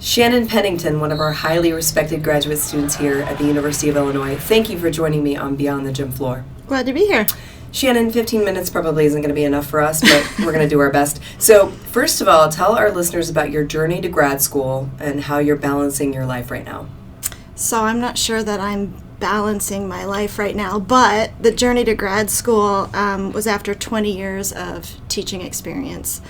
Shannon Pennington, one of our highly respected graduate students here at the University of Illinois, thank you for joining me on Beyond the Gym Floor. Glad to be here. Shannon, 15 minutes probably isn't going to be enough for us, but we're going to do our best. So, first of all, tell our listeners about your journey to grad school and how you're balancing your life right now. So I'm not sure that I'm balancing my life right now, but the journey to grad school was after 20 years of teaching experience.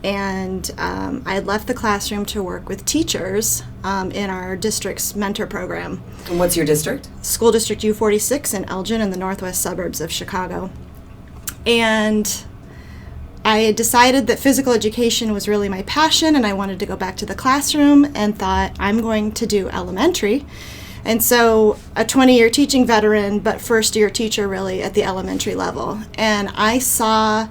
And I had left the classroom to work with teachers in our district's mentor program. And what's your district? School District U46 in Elgin in the northwest suburbs of Chicago. And I had decided that physical education was really my passion, and I wanted to go back to the classroom and thought, I'm going to do elementary. And so a 20-year teaching veteran, but first-year teacher really at the elementary level. And I saw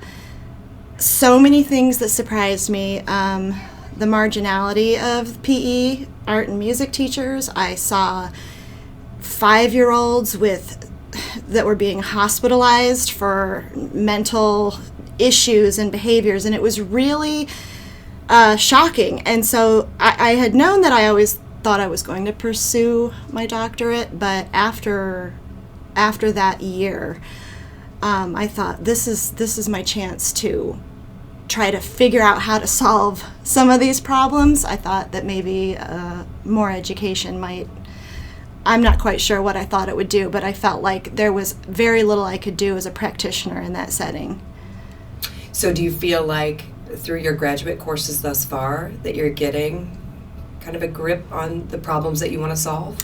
so many things that surprised me. The marginality of PE, art and music teachers. I saw 5-year-olds that were being hospitalized for mental issues and behaviors, and it was really shocking. And so I had known that I always thought I was going to pursue my doctorate, but after that year, I thought this is my chance to try to figure out how to solve some of these problems. I thought that maybe more education might. I'm not quite sure what I thought it would do, but I felt like there was very little I could do as a practitioner in that setting. So do you feel like through your graduate courses thus far that you're getting kind of a grip on the problems that you want to solve?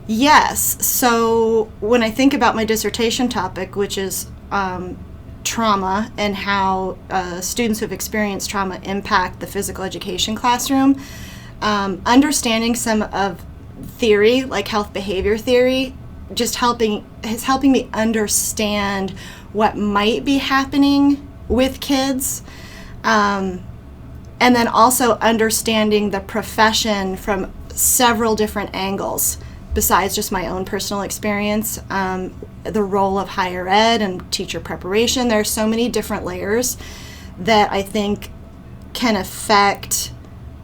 Yes. So when I think about my dissertation topic, which is trauma and how students who have experienced trauma impact the physical education classroom, understanding some of theory, like health behavior theory, is helping me understand what might be happening with kids, and then also understanding the profession from several different angles besides just my own personal experience, the role of higher ed and teacher preparation. There are so many different layers that I think can affect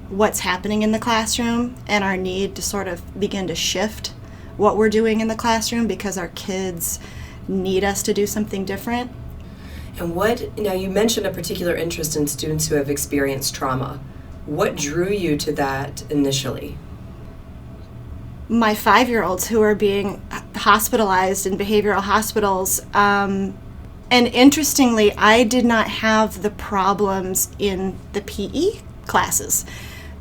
what's happening in the classroom and our need to sort of begin to shift what we're doing in the classroom because our kids need us to do something different. And now you mentioned a particular interest in students who have experienced trauma. What drew you to that initially? My 5-year-olds who are being hospitalized in behavioral hospitals. And interestingly, I did not have the problems in the PE classes.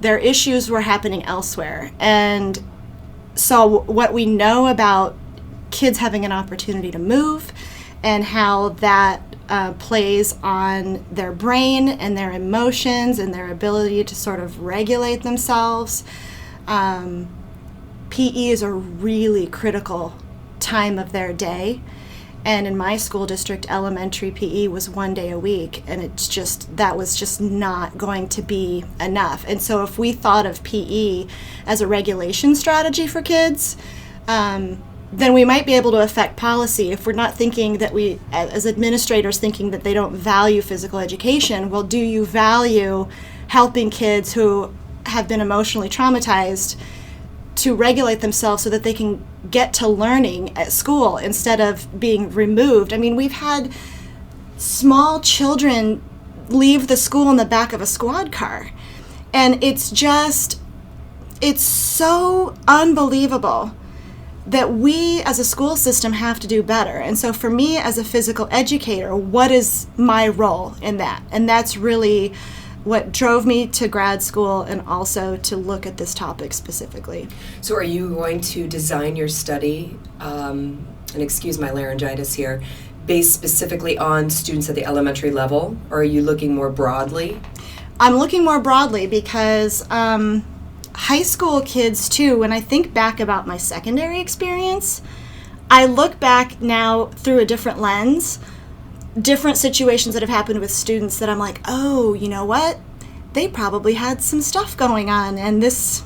Their issues were happening elsewhere. And so what we know about kids having an opportunity to move and how that plays on their brain and their emotions and their ability to sort of regulate themselves. PE is a really critical time of their day. And in my school district, elementary PE was 1 day a week, and that was just not going to be enough. And so if we thought of PE as a regulation strategy for kids, then we might be able to affect policy. If we're not thinking that we, as administrators, thinking that they don't value physical education, well, do you value helping kids who have been emotionally traumatized to regulate themselves so that they can get to learning at school instead of being removed? I mean, we've had small children leave the school in the back of a squad car. And it's so unbelievable that we as a school system have to do better. And so for me as a physical educator, what is my role in that? And that's really what drove me to grad school and also to look at this topic specifically. So are you going to design your study, and excuse my laryngitis here, based specifically on students at the elementary level, or are you looking more broadly? I'm looking more broadly because high school kids too, when I think back about my secondary experience, I look back now through a different lens, different situations that have happened with students that I'm like, oh, you know what? They probably had some stuff going on, and this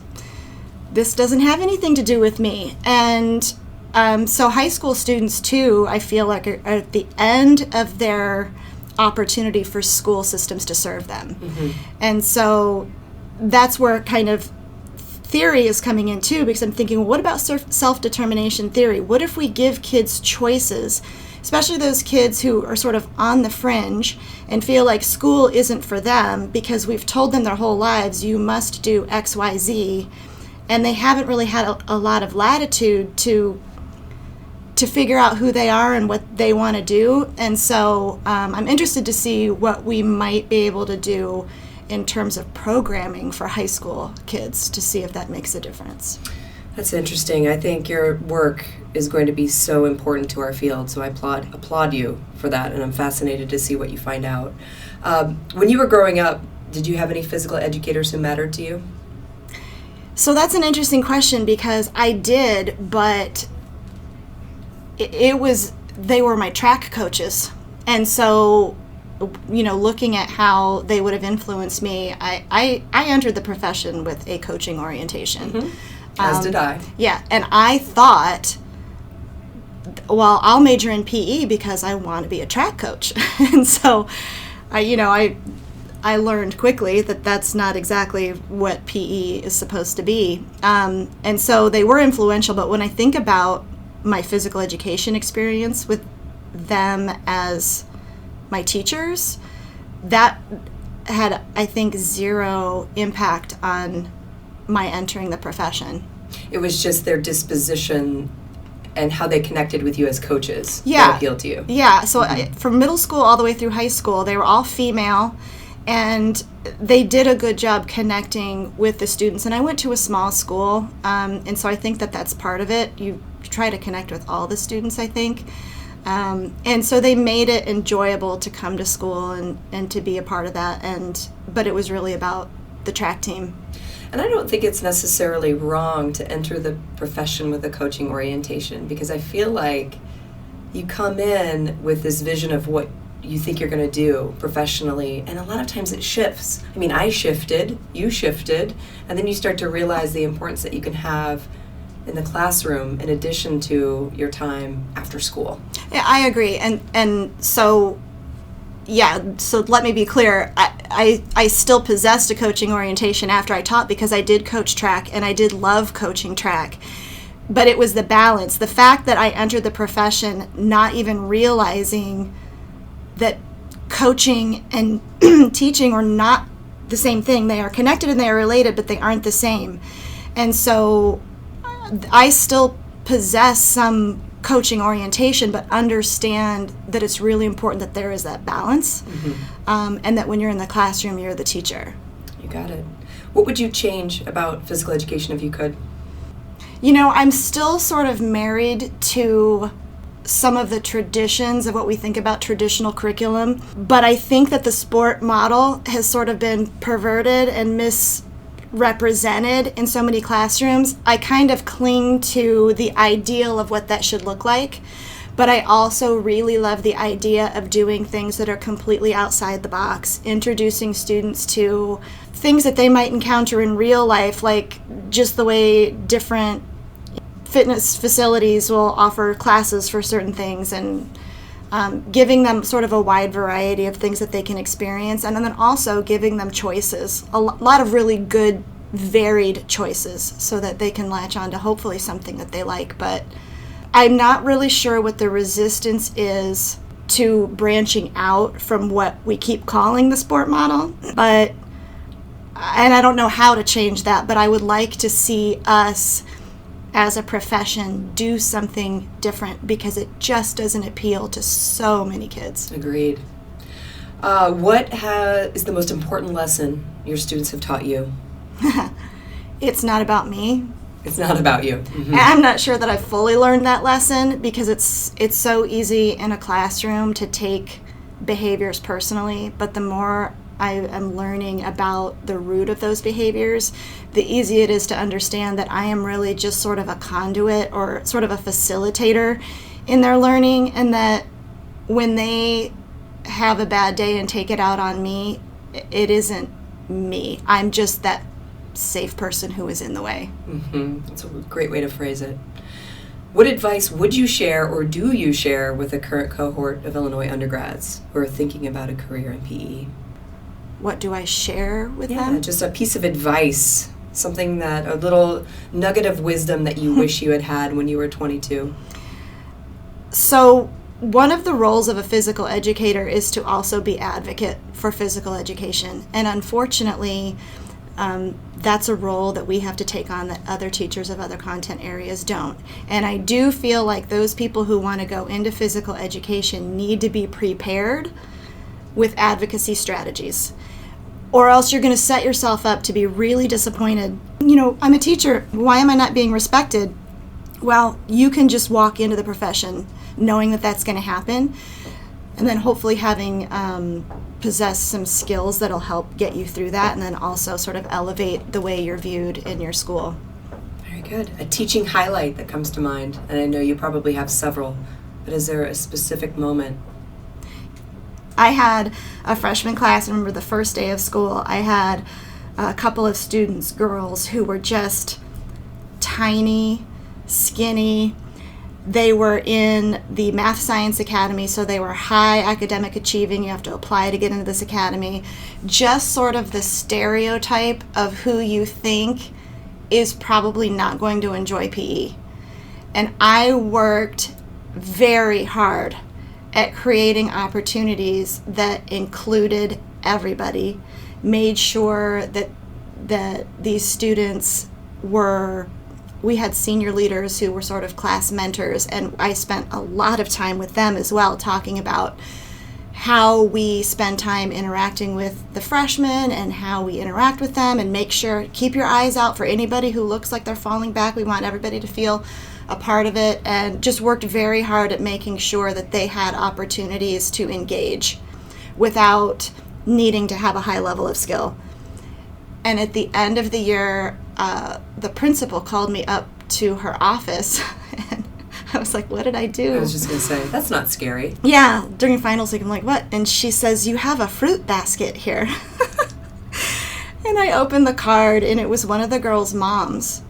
doesn't have anything to do with me. And so high school students too, I feel like are at the end of their opportunity for school systems to serve them. Mm-hmm. And so that's where kind of theory is coming in too, because I'm thinking, well, what about self-determination theory? What if we give kids choices, especially those kids who are sort of on the fringe and feel like school isn't for them because we've told them their whole lives, you must do X, Y, Z, and they haven't really had a lot of latitude to figure out who they are and what they want to do. And so I'm interested to see what we might be able to do in terms of programming for high school kids to see if that makes a difference. That's interesting. I think your work is going to be so important to our field, so I applaud you for that, and I'm fascinated to see what you find out. When you were growing up, did you have any physical educators who mattered to you? So that's an interesting question, because I did, but they were my track coaches. And so, looking at how they would have influenced me, I entered the profession with a coaching orientation. Mm-hmm. As did I. Yeah, and I thought, well, I'll major in PE because I want to be a track coach. And so, I learned quickly that that's not exactly what PE is supposed to be. And so they were influential, but when I think about my physical education experience with them as my teachers, that had, I think, zero impact on my entering the profession. It was just their disposition and how they connected with you as coaches that appealed to you. Yeah, so from middle school all the way through high school, they were all female, and they did a good job connecting with the students. And I went to a small school, and so I think that that's part of it. You try to connect with all the students, I think. And so they made it enjoyable to come to school and to be a part of that. But it was really about the track team. And I don't think it's necessarily wrong to enter the profession with a coaching orientation, because I feel like you come in with this vision of what you think you're going to do professionally, and a lot of times it shifts. I mean, I shifted, you shifted, and then you start to realize the importance that you can have in the classroom in addition to your time after school. Yeah, I agree. And so, yeah, so let me be clear. I still possessed a coaching orientation after I taught, because I did coach track and I did love coaching track. But it was the balance. The fact that I entered the profession not even realizing that coaching and teaching are not the same thing. They are connected and they are related, but they aren't the same. And so I still possess some coaching orientation, but understand that it's really important that there is that balance, and that when you're in the classroom, you're the teacher. You got it. What would you change about physical education if you could? I'm still sort of married to some of the traditions of what we think about traditional curriculum, but I think that the sport model has sort of been perverted and misrepresented in so many classrooms. I kind of cling to the ideal of what that should look like, but I also really love the idea of doing things that are completely outside the box, introducing students to things that they might encounter in real life, like just the way different fitness facilities will offer classes for certain things, and giving them sort of a wide variety of things that they can experience, and then also giving them choices, a lot of really good, varied choices, so that they can latch on to hopefully something that they like. But I'm not really sure what the resistance is to branching out from what we keep calling the sport model, and I don't know how to change that, but I would like to see us as a profession do something different, because it just doesn't appeal to so many kids. Agreed. What is the most important lesson your students have taught you? It's not about me. It's not about you. Mm-hmm. I'm not sure that I've fully learned that lesson, because it's so easy in a classroom to take behaviors personally, but the more I am learning about the root of those behaviors, the easier it is to understand that I am really just sort of a conduit or sort of a facilitator in their learning, and that when they have a bad day and take it out on me, it isn't me. I'm just that safe person who is in the way. Mm-hmm. That's a great way to phrase it. What advice would you share, or do you share, with the current cohort of Illinois undergrads who are thinking about a career in PE? What do I share with them? Yeah, just a piece of advice, Something that, a little nugget of wisdom that you wish you had had when you were 22. So one of the roles of a physical educator is to also be advocate for physical education. And unfortunately, that's a role that we have to take on that other teachers of other content areas don't. And I do feel like those people who want to go into physical education need to be prepared with advocacy strategies. Or else you're going to set yourself up to be really disappointed. I'm a teacher. Why am I not being respected? Well, you can just walk into the profession knowing that that's going to happen, and then hopefully having possessed some skills that'll help get you through that, and then also sort of elevate the way you're viewed in your school. Very good. A teaching highlight that comes to mind, and I know you probably have several, but is there a specific moment? I had a freshman class. I remember the first day of school, I had a couple of students, girls, who were just tiny, skinny. They were in the Math Science Academy, so they were high academic achieving. You have to apply to get into this academy. Just sort of the stereotype of who you think is probably not going to enjoy PE. And I worked very hard at creating opportunities that included everybody, made sure that these students we had senior leaders who were sort of class mentors, and I spent a lot of time with them as well, talking about how we spend time interacting with the freshmen and how we interact with them, and make sure, keep your eyes out for anybody who looks like they're falling back. We want everybody to feel a part of it, and just worked very hard at making sure that they had opportunities to engage without needing to have a high level of skill. And at the end of the year, the principal called me up to her office, and I was like, what did I do? I was just going to say, that's not scary. Yeah, during finals week, I'm like, what? And she says, you have a fruit basket here. And I opened the card, and it was one of the girls' moms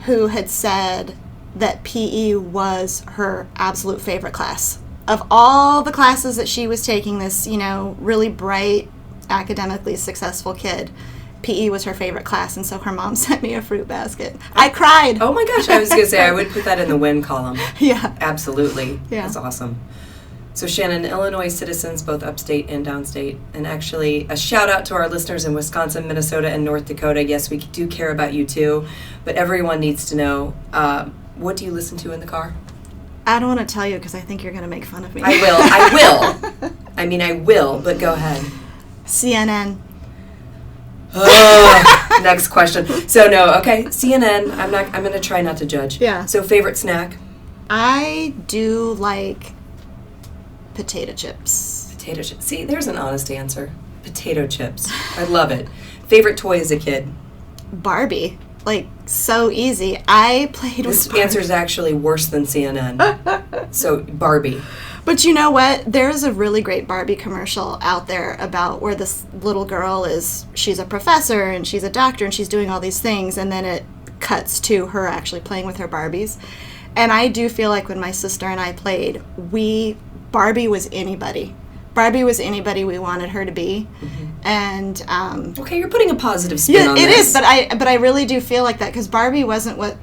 who had said that PE was her absolute favorite class. Of all the classes that she was taking, this, really bright, academically successful kid, PE was her favorite class, and so her mom sent me a fruit basket. I cried. Oh my gosh, I was going to say, I would put that in the win column. Yeah. Absolutely. Yeah. That's awesome. So Shannon, Illinois citizens, both upstate and downstate, and actually a shout out to our listeners in Wisconsin, Minnesota, and North Dakota. Yes, we do care about you too, but everyone needs to know, what do you listen to in the car? I don't want to tell you because I think you're going to make fun of me. I will. I will, but go ahead. CNN. Next question. So no, okay, CNN. I'm going to try not to judge. Yeah. So favorite snack? I do like potato chips. Potato chips. See, there's an honest answer. Potato chips. I love it. Favorite toy as a kid? Barbie. Like, so easy. I played with This answer is actually worse than CNN. So, Barbie. But you know what? There's a really great Barbie commercial out there about where this little girl she's a professor and she's a doctor and she's doing all these things, and then it cuts to her actually playing with her Barbies. And I do feel like when my sister and I played, Barbie was anybody. Barbie was anybody we wanted her to be. Mm-hmm. And okay, you're putting a positive spin on this. It is, but I really do feel like that, because Barbie wasn't what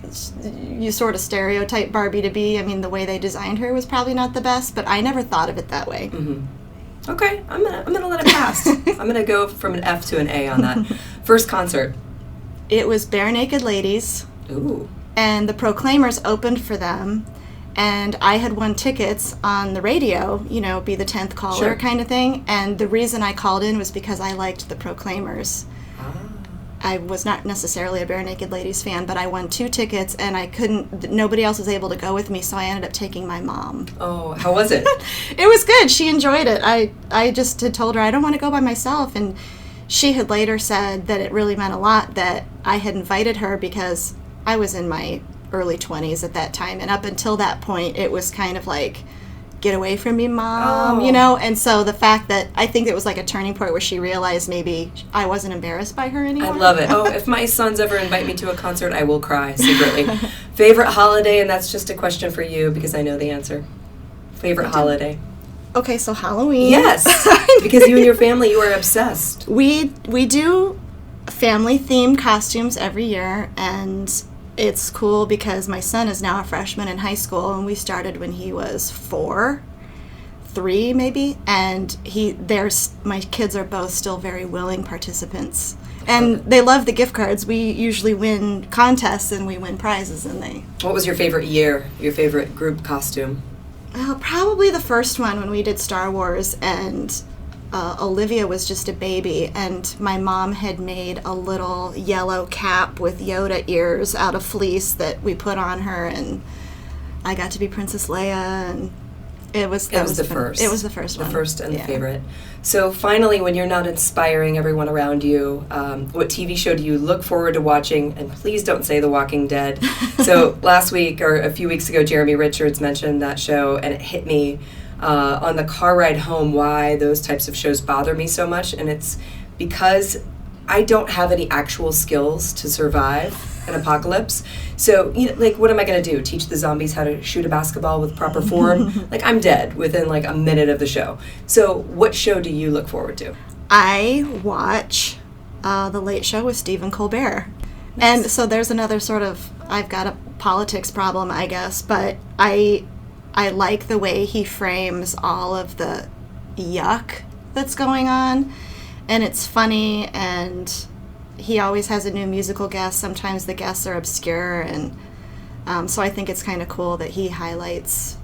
you sort of stereotype Barbie to be. I mean, the way they designed her was probably not the best, but I never thought of it that way. Mm-hmm. Okay, I'm gonna let it pass. I'm gonna go from an F to an A on that. First concert. It was Bare Naked Ladies. Ooh. And the Proclaimers opened for them. And I had won tickets on the radio, be the 10th caller kind of thing. And the reason I called in was because I liked the Proclaimers. Ah. I was not necessarily a Bare Naked Ladies fan, but I won 2 tickets, and nobody else was able to go with me, so I ended up taking my mom. Oh, how was it? It was good. She enjoyed it. I just had told her I don't want to go by myself, and she had later said that it really meant a lot that I had invited her, because I was in my early 20s at that time, and up until that point it was kind of like, get away from me, Mom. And so the fact that I think it was like a turning point where she realized maybe I wasn't embarrassed by her anymore. I love it. Oh, if my sons ever invite me to a concert, I will cry secretly. Favorite holiday, and that's just a question for you because I know the answer. Favorite holiday. Okay, so Halloween. Yes, because you and your family, you are obsessed. We do family-themed costumes every year, and it's cool because my son is now a freshman in high school, and we started when he was 3 maybe, and my kids are both still very willing participants. And they love the gift cards. We usually win contests and we win prizes, and they... What was your favorite year, your favorite group costume? Probably the first one when we did Star Wars, and Olivia was just a baby, and my mom had made a little yellow cap with Yoda ears out of fleece that we put on her, and I got to be Princess Leia, and it was the first. It was the first one. The first and the favorite. So finally, when you're not inspiring everyone around you, what TV show do you look forward to watching? And please don't say The Walking Dead. So last week, or a few weeks ago, Jeremy Richards mentioned that show, and it hit me on the car ride home why those types of shows bother me so much. And it's because I don't have any actual skills to survive an apocalypse. So, what am I going to do? Teach the zombies how to shoot a basketball with proper form? I'm dead within a minute of the show. So, what show do you look forward to? I watch The Late Show with Stephen Colbert. Nice. And so there's another sort of, I've got a politics problem, I guess, but I like the way he frames all of the yuck that's going on. And it's funny, and he always has a new musical guest. Sometimes the guests are obscure, and so I think it's kind of cool that he highlights...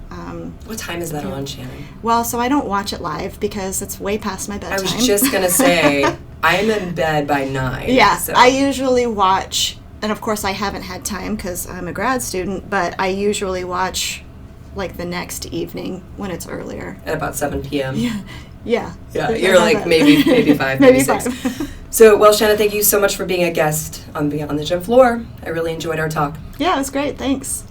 what time is that on, Shannon? Well, so I don't watch it live because it's way past my bedtime. I was just going to say, I'm in bed by 9. Yeah, so. I usually watch, and of course I haven't had time because I'm a grad student, but I usually watch the next evening when it's earlier. At about 7 p.m.? Yeah. Yeah, you're maybe 5, maybe 6. So, well, Shannon, thank you so much for being a guest on Beyond the Gym Floor. I really enjoyed our talk. Yeah, it was great. Thanks.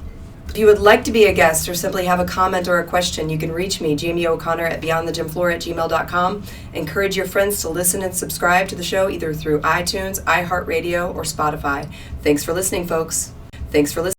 If you would like to be a guest or simply have a comment or a question, you can reach me, Jamie O'Connor, at beyondthegymfloor@gmail.com. Encourage your friends to listen and subscribe to the show either through iTunes, iHeartRadio, or Spotify. Thanks for listening, folks. Thanks for listening.